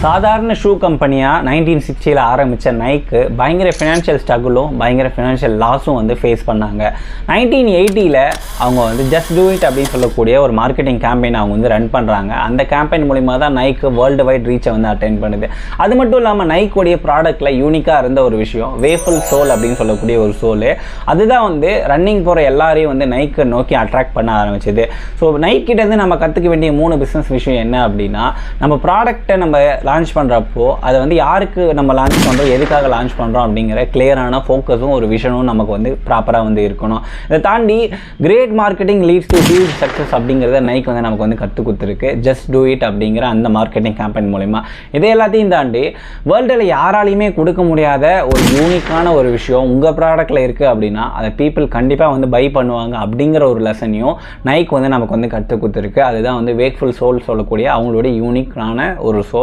சாதாரண ஷூ கம்பெனியாக 1960 ஆரம்பித்த நைக்கு பயங்கர ஃபினான்ஷியல் ஸ்ட்ரகிளும் பயங்கர ஃபினான்ஷியல் லாஸும் வந்து ஃபேஸ் பண்ணாங்க. 1980 அவங்க வந்து ஜஸ்ட் டூ இட் அப்படின்னு சொல்லக்கூடிய ஒரு மார்க்கெட்டிங் கேம்பெயின் அவங்க வந்து ரன் பண்ணுறாங்க. அந்த கேம்பெயின் மூலிமா தான் நைக்கு வேர்ல்டு வைட் ரீச்சை வந்து அட்டென்ட் பண்ணுது. அது மட்டும் இல்லாமல் நைக்குடைய ப்ராடக்ட்டில் யூனிக்காக இருந்த ஒரு விஷயம் வேஃபுல் சோல் அப்படின்னு சொல்லக்கூடிய ஒரு சோலு. அதுதான் வந்து ரன்னிங் போகிற எல்லாரையும் வந்து நைக்கை நோக்கி அட்ராக்ட் பண்ண ஆரம்பிச்சிது. ஸோ நைக்கிட்டேருந்து நம்ம கற்றுக்க வேண்டிய 3 பிஸ்னஸ் விஷயம் என்ன அப்படின்னா, நம்ம ப்ராடக்ட்டை நம்ம லான்ச் பண்ணுறப்போ அதை வந்து யாருக்கு நம்ம லான்ச் பண்ணுறோம், எதுக்காக லான்ச் பண்ணுறோம் அப்படிங்கிற கிளியரான ஃபோக்கஸும் ஒரு விஷனும் நமக்கு வந்து ப்ராப்பராக வந்து இருக்கணும். இதை தாண்டி great marketing leads to huge success அப்படிங்கிறத நைக் வந்து நமக்கு வந்து கற்றுக் கொடுத்துருக்கு ஜஸ்ட் டூ இட் அப்படிங்கிற அந்த மார்க்கெட்டிங் கேம்பெயின் மூலிமா. இதை எல்லாத்தையும் தாண்டி வேர்ல்டில் யாராலையுமே கொடுக்க முடியாத ஒரு யூனிக்கான ஒரு விஷயம் உங்கள் ப்ராடக்ட்டில் இருக்குது அப்படின்னா அதை பீப்புள் கண்டிப்பாக வந்து பை பண்ணுவாங்க அப்படிங்கிற ஒரு லெசனையும் நைக் வந்து நமக்கு வந்து கற்றுக் கொடுத்துருக்கு. அதுதான் வந்து வேக்ஃபுல் சோல் சொல்லக்கூடிய அவங்களுடைய யூனிக்கான ஒரு சோல்.